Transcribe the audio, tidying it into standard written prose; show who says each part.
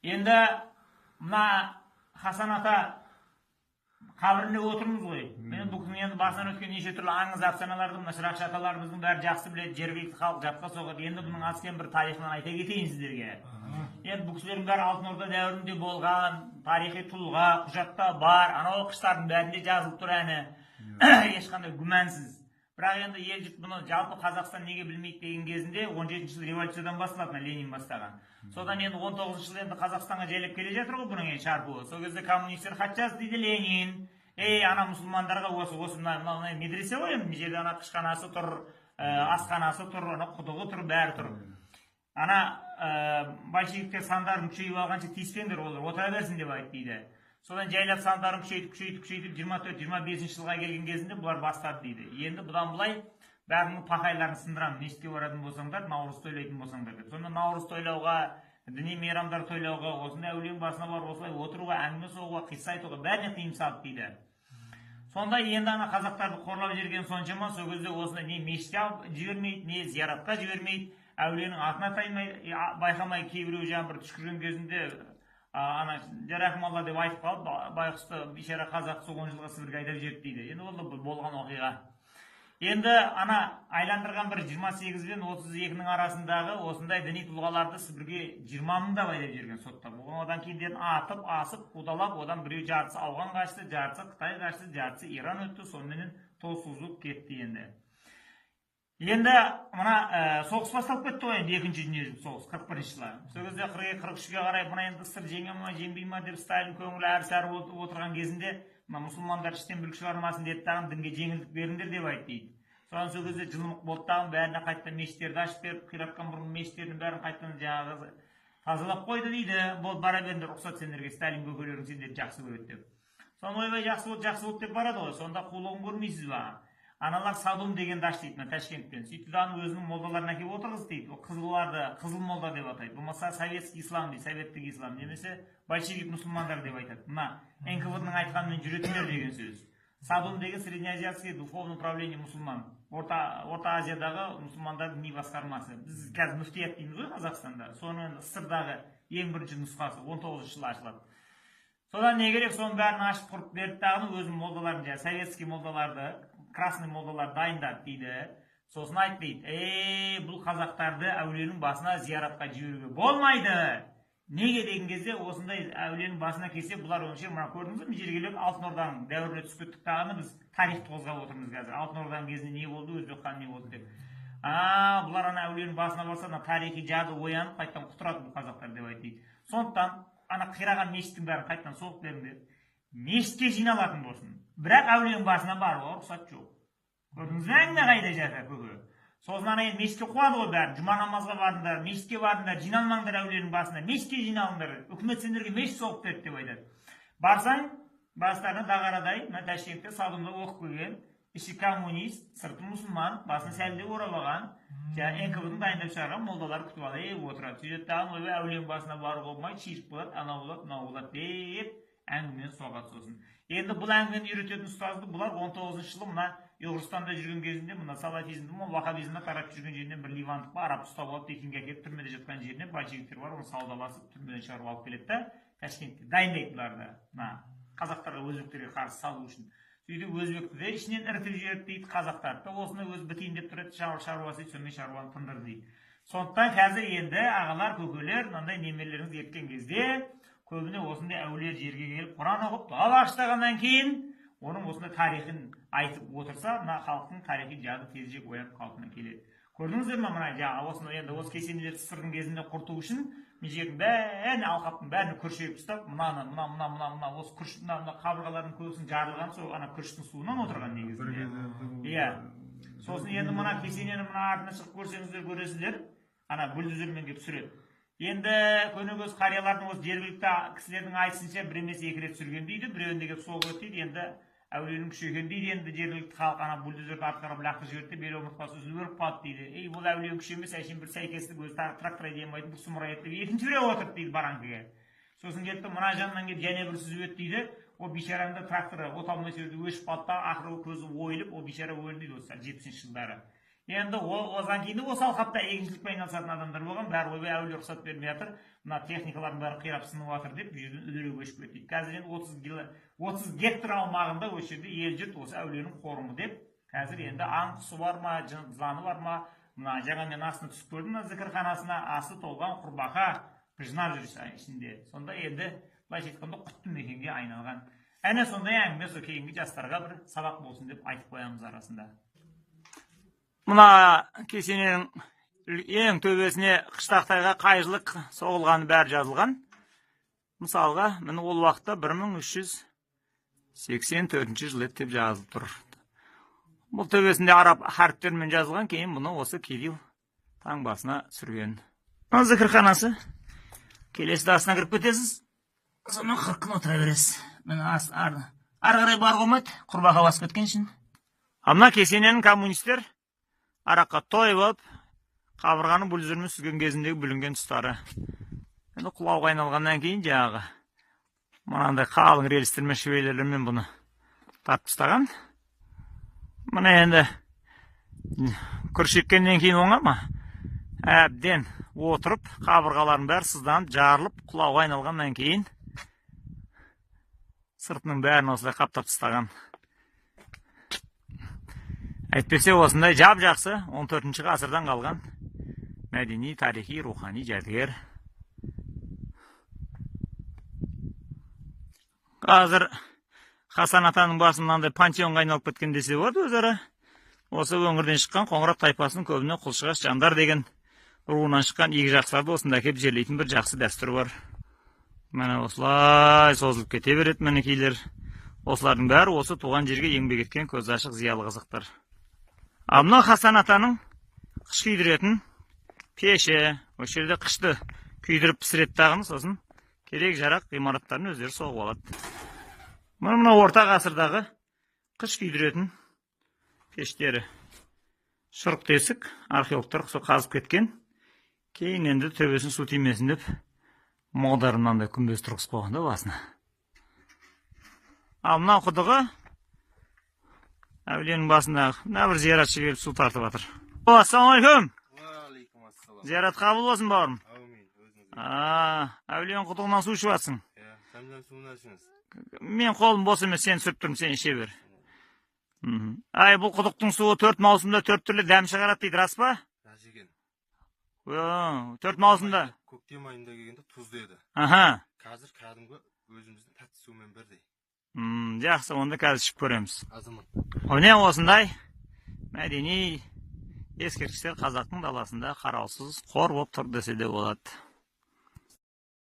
Speaker 1: Енді мына Хасан ата қабірінде отырмыз ғой. Мен бұл күні енді басынан өткен неше түрлі аңыз афсаналарды мына шырақшы аталарымыздың бәрі жақсы біледі, жергілікті халық жатқа соғады. Енді бұның аз кем бір тарихынан айта кетейін сіздерге. Енді бұл кісілердің бәрі Алтын Орда дәуірінде болған, тарихи тұлға, құжатта бар, анау қыштардың бәрінде жазылып тұр әні. Ешқандай күмәнсіз. Бірақ енді ел жұрт бұны жалпы Қазақстан неге білмейді деген кезінде 17 жыл революциядан басталады, Ленин бастаған. Содан енді 19 жыл енді Қазақстанға жайлап келе жатыр ғой бұның шарпуы. Сол кезде коммунистер хат жазды дейді Ленин. Ана мұсылмандарға осы мына медресе ғой енді, жерде ана қышқанасы тұр, асханасы тұр, ана құдығы тұр, бәрі тұр. Ана большевиктер сандарын күшейіп алғанша тиіспеңдер, олар отыра берсін деп айтты дейді. Содан жайлап сандарын күшейтіп 24-25 жылға келген кезінде бұлар бастады дейді. Енді бұдан бұлай бәрінің пақайларын сындырамын. Мешітке баратын болсаңдар, наурыз тойлайтын болсаңдар деп. Сонда наурыз тойлауға, діни мейрамдар тойлауға, осындай әулиенің басына барып осылай отыруға, әңгіме соғуға, қисса айтуға бәріне тыйым салды дейді. Сонда енді ана қазақтарды қорлап жүрген соншама, сол кезде осындай не мешітке жібермейді, не зияратқа жібермейді, әулиенің атына таймай, байқамай кейбіреу жаңа бір түшкірген кезінде ана жарахмалла деп айтып қалып, байқұсты бейшара қазақ 10 жылға Сібірге айдап жіберді дейді. Енді ол болған оқиға. Енді ана айландырған бір 28 пен 32-нің арасындағы осындай діни тұлғаларды Сібірге 20 мыңдап айдап жүрген соттап. Одан кейін атып, асып, қудалап, одан біреу жартысы Ауған қашты, жартысы Қытай қашты, жартысы Иран өтті, сонымен толсызып кетті енді. Енді мына соғыс басталып кетті ғой, енді екінші дүниежүзілік соғыс 41-ші жылы. Сол кезде 42-43-ге қарай мына енді сыр жеңе ма, жеңбей ма деп Сталин көңілі әрі-сәрі болып отырған кезінде мына мұсылмандар іштен бүлік шығармасын деді тағын, дінге жеңілдік беріңдер деп айтты дейді. Содан сол кезде жылымық болды тағын, бәріне қайтадан мешіттерді ашып беріп, қиратқан бұрын мешіттердің бәрін қайтадан жаңағы тазалап қойды дейді. Болды, бара беріңдер, рұқсат сендерге, Сталин көкелерің сендерді жақсы көреді деп. Соны ойбай жақсы болды деп барады ғой. Сонда қулығын көрмейсіз ба? Аналар Садум деген даш дейді, Ташкенттен. Сөйтіп өзінің молдаларын әкеп отырғыз дейді. Ол қызылдарды қызыл молда деп атайды. Болмаса советский ислам дейді, советтік ислам, немесе большевик мұсылмандар деп айтады. Мына НКВД-ның айтқанымен жүретіндер деген сөз. Садум деген среднеазиатский духовное управление мұсылман. Орта Азиядағы мұсылмандардың діни басқармасы. Біз қазір мүфтият дейміз ғой Қазақстанда. Соның сырдағы ең бірінші нұсқасы 19 жылы ашылады. Содан не керек, соның бәрін ашып құрып берді тағыны, өзінің молдаларын, советский молдаларды, красный молдалар дайындады дейді. Сосын айтты дейді, бұл қазақтарды әулиенің басына зияратқа жіберуге болмайды. Неге деген кезде осындай әулиенің басына келсе, бұлар өңше, мына көрдіңіз бе, жергелік Алтын Орданың дәуіріне түсіп кеттік тағыны, біз тарихты қозғап отырмыз қазір. Алтын Орданың кезінде не болды, Өзбек хан не болды деп. Бұлар ана әулиенің басына барса, тарихи жады оянып, қайттан құтырады бұл қазақтар деп айтты дейді. Сондықтан ана қираған мешіттің бәрін қайттан соғып беріңдер. Мешітке жиналатын болсын. Бірақ әулиенің басына баруға рұқсат жоқ. Көрдіңіз бе, әңгіме қайда жатыр көке? Сосын ана енді мешітке қуады ғой бәрін. Жұма намазға бардыңдар, мешітке бардыңдар, жиналмаңдар әулиенің басына, мешітке жиналыңдар. Үкімет сендерге мешіт соғып берді деп айтады. Барсаң, бастарына дағарадай, мына Ташкентте Садумда оқып келген, іші коммунист, сырты мұсылман, басын сәлде орап алған, НКВД-ның дайындап шығарған молдалар күтіп алып отырады. Сөйтеді тағын ойбай әулиенің басына баруға болмайды, шиіріп болады, анау болады, мынау болады деп әңгімені соғады сосын. Енді бұл әңгімені үйрететін ұстазды бұлар 19 жылы мына Ұйғырстанда жүрген кезінде мына салафизмді, вахабизмді тарап жүрген жерінен бір ливандық бар, араб ұстап алып Пекинге әкеліп түрмеде жатқан жеріне большевиктер бар, оны саудаласып түрмеден шығарып алып келеді да, Ташкентке дайындайды бұларды, мына қазақтарға, өзбектерге қарсы салу үшін. Сөйтіп өзбекті де ішінен ірітіп жіберді дейді, қазақтарды да осыны өз бітейін деп тұрады, шаруасы дейді, сонымен шаруаны тындырды дейді. Сондықтан қазір енді ағалар, көкелер, мынандай немерелеріңіз ерткен кезде көбіне осындай әулие жерге келіп Құран оқып, дұға бағыштағаннан кейін оның осындай тарихын айтып отырса, мына халықтың тарихи жады тезірек оянып қалпына келеді. Көрдіңіздер ме мына жаңа осыны енді осы кесенелерді сырдың кезінде құрту үшін мына жердің бәрін алқаптың бәрін күршеп ұстап, мына осы күріш мына қабырғалардың көбісін жарылған сол ана күріштің суынан отырған негізінде. Иә. Сосын енді мына кесенені мына артына шығып көрсеңіздер көресіздер, ана бульдозермен келіп түсіреді. Енді көнекөз қариялардың осы жергілікті кісілердің айтысынша бір емес екі рет сүрген дейді, біреуінде келіп соғып дейді, енді әулиенің күшейген дейді, енді жергілікті халық ана бульдозерді артқарып лақтырып жіберді, бері ұмытпасы үзіліп өліп қалды дейді. Бұл әулиенің күші емес, әшейін бір сәйкестік өзі трактор айдамайтын бір сұмырай еді деп екінші біреу отырды дейді бараңкіге. Сосын келді мына жанынан келіп және бір сүзіп өтті дейді. Ол бейшараның да тракторы от алмай сөйді өшіп қалды да, ақыры көзі ойылып, ол бейшара өлді дейді осы 70-ші жылдары. Енді озан кейін осы алқапта егіншілікпен айналысатын адамдар болған, бәрі ойбай әуелі рұқсат бермей жатыр, мына техникалардың бәрі қирап сынып жатыр деп, бұл жерден үдере көшіп кетті. Қазір енді 30 гектар аумағында осы жерде ел жұрт осы әулиенің қорымы деп, қазір енді аң құсы бар ма, жыланы бар ма, мына жаңа мен астына түсіп көрдім, мына зікірханасына асты толған құрбақа жинап жүр ішінде. Сонда енді былайша айтқанда құтты мекенге айналған. Әне сондай әңгіме сол кейінгі жастарға бір сабақ болсын деп айтып қоямыз арасында. Мына кесененің ең төбесіне қыштақтайға қайшылық соғылғаны бәрі жазылған. Мысалға, міне ол уақытта 1384 жыл еді деп жазылып тұр. Бұл төбесінде араб харіптермен жазылған, кейін бұны осы Кирилл таңбасына сүрген. Мына зікірханасы. Келесі астына кіріп кетесіз. Сонымен 40 күн отыра бересіз. Міне ары қарай бар қоймайды, құрбақа басып кеткен үшін. Мына кесененің коммунистер араққа тойып, қабырғаны бүлдірме сүзген кезіндегі бүлінген тұстары. Енді құлауға айналғаннан кейін жаңағы мынандай қалың рельстермен швейлермен бұны тартып тастаған. Мына енді күршеккеннен кейін оңа ма? Әбден отырып, қабырғаларын бәрі сызданып, жарылып, құлауға айналғаннан кейін сыртының бәрін осылай қаптап тастаған. Әйтпесе осындай жап-жақсы 14-ші ғасырдан қалған мәдени, тарихи, рухани жәдігер. Қазір Хасан атаның басы мынандай пантеонға айналып кеткен десе болады өзара. Осы өңірден шыққан Қоңырат тайпасының көбіне құлшығаш жандар деген руынан шыққан игі жақсыларды осында әкеп жерлейтін бір жақсы дәстүр бар. Міне осылай созылып кете береді мінекейлер. Осылардың бәрі осы туған жерге еңбек еткен көз ашық зиялы қызықтар. Мына Хасан атаның қыш күйдіретін пеші, осы жерде қышты күйдіріп пісіреді тағын, сосын керек жарақ ғимараттарын өздері соғып алады. Мына орта ғасырдағы қыш күйдіретін пештері. Шұрық тесік, археологтар қазып кеткен. Кейін енді төбесін су тимесін деп модерннан да күмбез тұрғызып қойғанда басына. Мына құдығы әулиенің басындағы бір зияратшы келіп су тартып жатыр. Ассалаумалейкум. Зиярат қабыл болсын бауырым. Әулиенің құдығынан су ішіп жатсың. Мен қолым бос емес, сен сүріп тұрмын, сен іше бер. Бұл құдықтың суы 4 маусымда 4 түрлі дәм шығарады дейді, рас па?
Speaker 2: Рас екен.
Speaker 1: 4 маусымда.
Speaker 2: Көктем айында келгенде тұзды еді. Қазір кәдімгі өзіміздің тәтті сумен бірдей.
Speaker 1: Жақсы, онда қазір ішіп көреміз.
Speaker 2: Азамат.
Speaker 1: Міне осындай мәдени ескерткіштер қазақтың даласында қараусыз қор болып тұр десе де болады.